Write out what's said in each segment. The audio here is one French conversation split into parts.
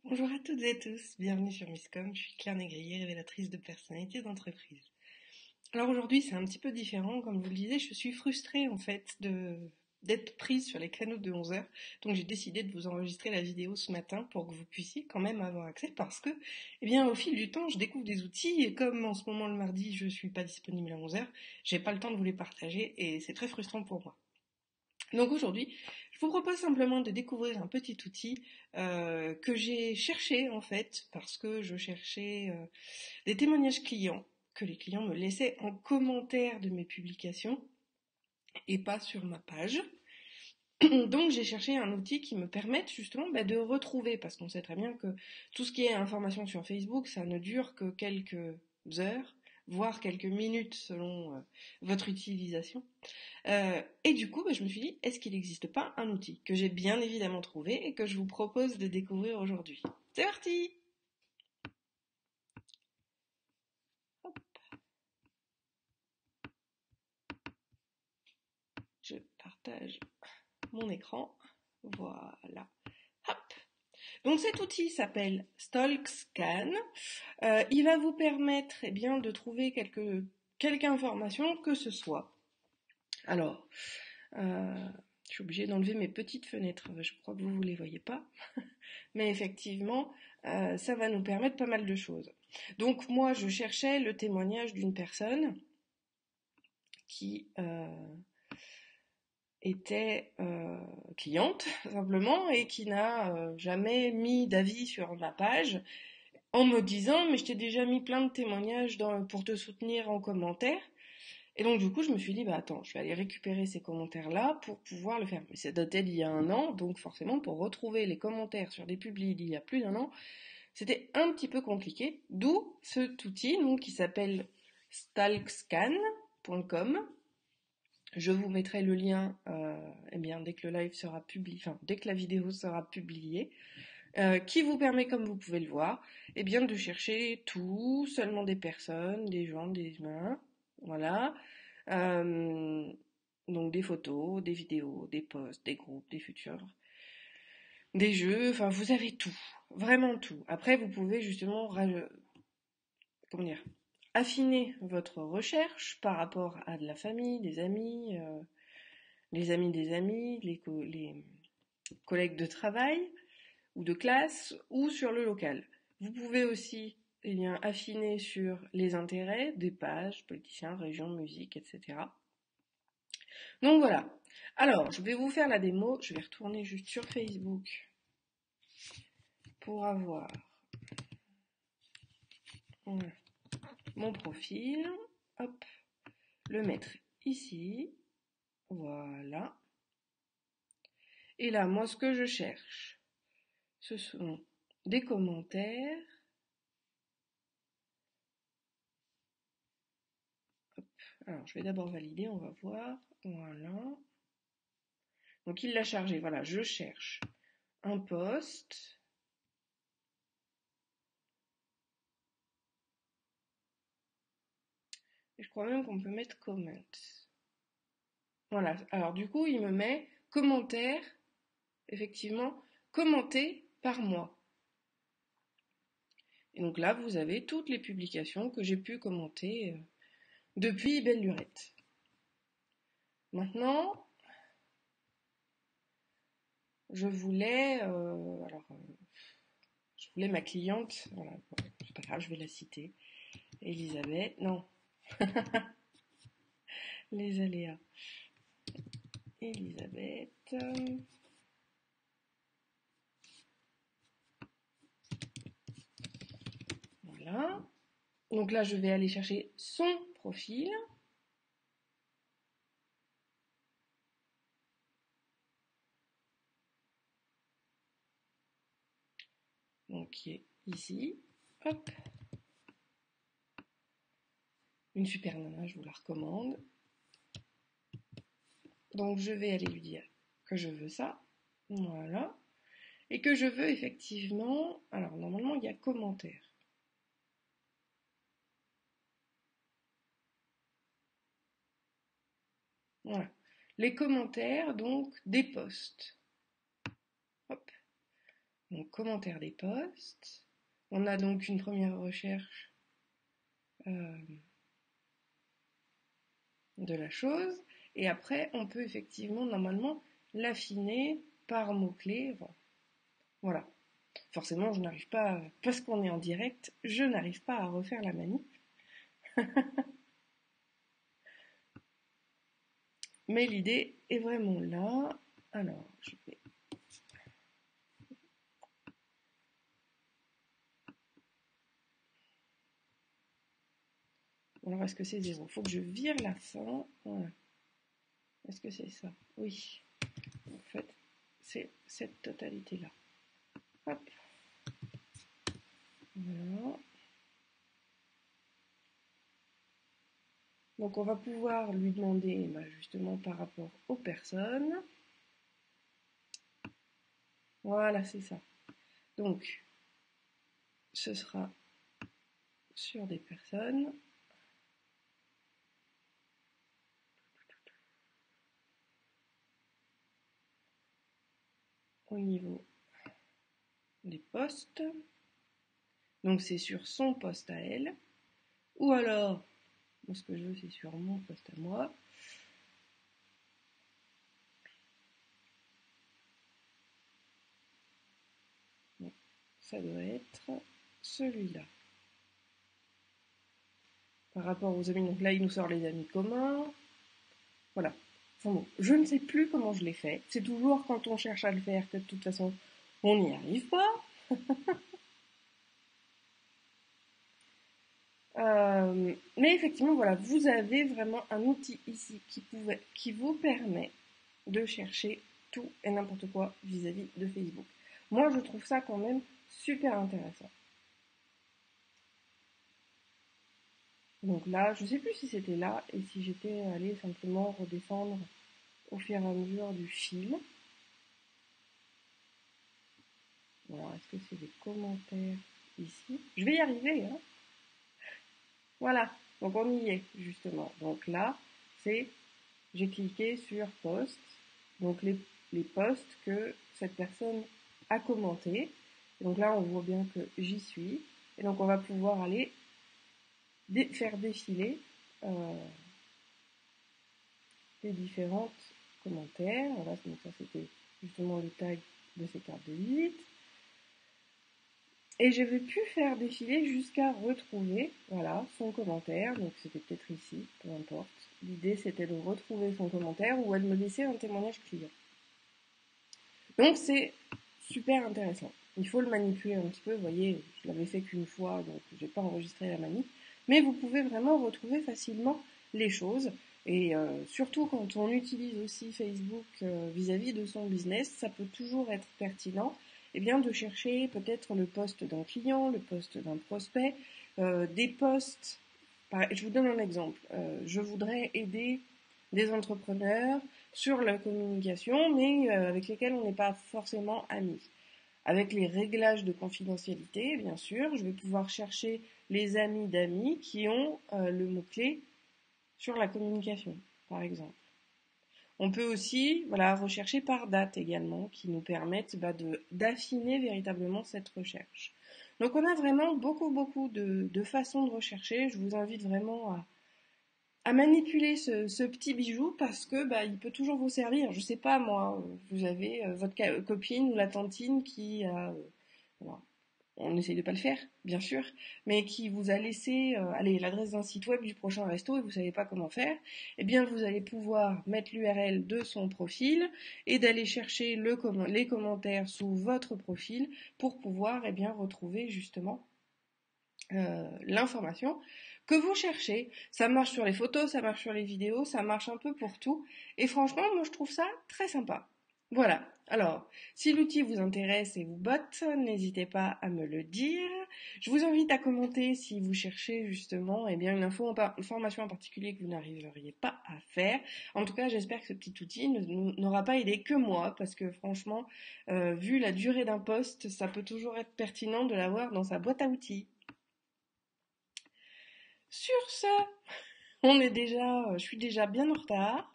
Bonjour à toutes et tous, bienvenue sur Misscom, je suis Claire Négrier, révélatrice de personnalité d'entreprise. Alors aujourd'hui c'est un petit peu différent, comme vous le disiez, je suis frustrée en fait d'être prise sur les créneaux de 11 heures, donc j'ai décidé de vous enregistrer la vidéo ce matin pour que vous puissiez quand même avoir accès parce que, eh bien au fil du temps je découvre des outils et comme en ce moment le mardi je suis pas disponible à 11 heures, j'ai pas le temps de vous les partager et c'est très frustrant pour moi. Donc aujourd'hui, je vous propose simplement de découvrir un petit outil que j'ai cherché en fait parce que je cherchais des témoignages clients que les clients me laissaient en commentaire de mes publications et pas sur ma page. Donc j'ai cherché un outil qui me permette justement de retrouver, parce qu'on sait très bien que tout ce qui est information sur Facebook, ça ne dure que quelques heures, voire quelques minutes selon votre utilisation. Et du coup, je me suis dit, est-ce qu'il n'existe pas un outil que j'ai bien évidemment trouvé et que je vous propose de découvrir aujourd'hui? C'est parti! Hop, je partage mon écran. Voilà. Hop. Donc cet outil s'appelle StalkScan. Il va vous permettre bien de trouver quelque information que ce soit. Alors, je suis obligée d'enlever mes petites fenêtres. Je crois que vous ne les voyez pas. Mais effectivement, ça va nous permettre pas mal de choses. Donc moi, je cherchais le témoignage d'une personne qui était cliente, simplement, et qui n'a jamais mis d'avis sur ma page, en me disant « mais je t'ai déjà mis plein de témoignages pour te soutenir en commentaire ». Et donc du coup, je me suis dit, attends, je vais aller récupérer ces commentaires-là pour pouvoir le faire. Mais c'est daté d'il y a un an, donc forcément, pour retrouver les commentaires sur des publis d'il y a plus d'un an, c'était un petit peu compliqué, d'où cet outil donc, qui s'appelle stalkscan.com. Je vous mettrai le lien dès que le live sera publié, dès que la vidéo sera publiée, qui vous permet, comme vous pouvez le voir, de chercher tout, seulement des personnes, des gens, des humains, voilà. Donc des photos, des vidéos, des posts, des groupes, des futurs, des jeux, vous avez tout, vraiment tout. Après vous pouvez justement affiner votre recherche par rapport à de la famille, des amis, les amis des amis, les collègues de travail ou de classe ou sur le local. Vous pouvez aussi affiner sur les intérêts des pages, politiciens, régions, musique, etc. Donc voilà. Alors, je vais vous faire la démo. Je vais retourner juste sur Facebook pour avoir mon profil. Hop, le mettre ici. Voilà. Et là, moi, ce que je cherche, ce sont des commentaires. Hop. Alors, je vais d'abord valider, on va voir. Voilà. Donc, il l'a chargé. Voilà, je cherche un post. Et je crois même qu'on peut mettre comment. Voilà. Alors, du coup, il me met commentaire, effectivement, commenté par moi. Et donc là, vous avez toutes les publications que j'ai pu commenter depuis Belle Lurette. Maintenant, je voulais ma cliente, voilà, c'est pas grave, je vais la citer, Elisabeth, non, les aléas, Elisabeth, voilà, donc là je vais aller chercher son profil, donc qui est ici, hop, une super nana, je vous la recommande. Donc je vais aller lui dire que je veux ça, voilà, et que je veux effectivement, alors normalement il y a commentaire. Voilà, les commentaires donc des posts. Hop, Donc, commentaire des posts. On a donc une première recherche de la chose. Et après, on peut effectivement, normalement, l'affiner par mots-clés. Voilà. Forcément, je n'arrive pas, parce qu'on est en direct, je n'arrive pas à refaire la manip. Mais l'idée est vraiment là. Alors, je vais... Alors, est-ce que c'est 0? Il faut que je vire la fin. Voilà. Est-ce que c'est ça? Oui. En fait, c'est cette totalité-là. Hop. Voilà. Donc on va pouvoir lui demander justement par rapport aux personnes. Voilà, c'est ça. Donc, ce sera sur des personnes. Au niveau des postes. Donc c'est sur son poste à elle. Ou alors, ce que je veux c'est sur mon poste à moi. Donc, ça doit être celui-là. Par rapport aux amis, donc là il nous sort les amis communs. Voilà. Enfin bon, je ne sais plus comment je l'ai fait. C'est toujours quand on cherche à le faire que de toute façon on n'y arrive pas. Mais effectivement, voilà, vous avez vraiment un outil ici qui vous permet de chercher tout et n'importe quoi vis-à-vis de Facebook. Moi, je trouve ça quand même super intéressant. Donc là, je ne sais plus si c'était là et si j'étais allée simplement redescendre au fur et à mesure du fil. Alors, est-ce que c'est des commentaires ici? Je vais y arriver, hein. Voilà, donc on y est, justement. Donc là, j'ai cliqué sur post, donc les posts que cette personne a commenté. Donc là, on voit bien que j'y suis. Et donc, on va pouvoir aller faire défiler les différents commentaires. Voilà, donc ça, c'était justement le tag de ces cartes de visite. Et je vais pu faire défiler jusqu'à retrouver, voilà, son commentaire. Donc c'était peut-être ici, peu importe. L'idée c'était de retrouver son commentaire ou elle me laissait un témoignage client. Donc c'est super intéressant. Il faut le manipuler un petit peu. Vous voyez, je l'avais fait qu'une fois, donc j'ai pas enregistré la manip. Mais vous pouvez vraiment retrouver facilement les choses. Et surtout quand on utilise aussi Facebook vis-à-vis de son business, ça peut toujours être pertinent bien, de chercher peut-être le poste d'un client, le poste d'un prospect, des postes. Je vous donne un exemple. Je voudrais aider des entrepreneurs sur la communication, mais avec lesquels on n'est pas forcément amis. Avec les réglages de confidentialité, bien sûr, je vais pouvoir chercher les amis d'amis qui ont le mot-clé sur la communication, par exemple. On peut aussi rechercher par date également, qui nous permettent d'affiner véritablement cette recherche. Donc on a vraiment beaucoup de façons de rechercher. Je vous invite vraiment à manipuler ce petit bijou parce que il peut toujours vous servir. Je sais pas moi, vous avez votre copine ou la tantine qui a on essaye de pas le faire, bien sûr, mais qui vous a laissé l'adresse d'un site web du prochain resto et vous savez pas comment faire, eh bien vous allez pouvoir mettre l'URL de son profil et d'aller chercher les commentaires sous votre profil pour pouvoir retrouver justement l'information que vous cherchez. Ça marche sur les photos, ça marche sur les vidéos, ça marche un peu pour tout. Et franchement, moi je trouve ça très sympa. Voilà. Alors, si l'outil vous intéresse et vous botte, n'hésitez pas à me le dire. Je vous invite à commenter si vous cherchez justement une information en particulier que vous n'arriveriez pas à faire. En tout cas, j'espère que ce petit outil n'aura pas aidé que moi, parce que franchement, vu la durée d'un post, ça peut toujours être pertinent de l'avoir dans sa boîte à outils. Sur ce, je suis déjà bien en retard,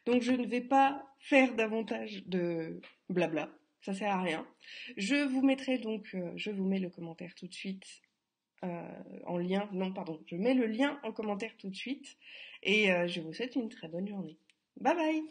donc je ne vais pas faire davantage de blabla. ça sert à rien. Je vous mettrai donc, je vous mets le commentaire tout de suite en lien. Non, pardon, je mets le lien en commentaire tout de suite et je vous souhaite une très bonne journée. Bye bye!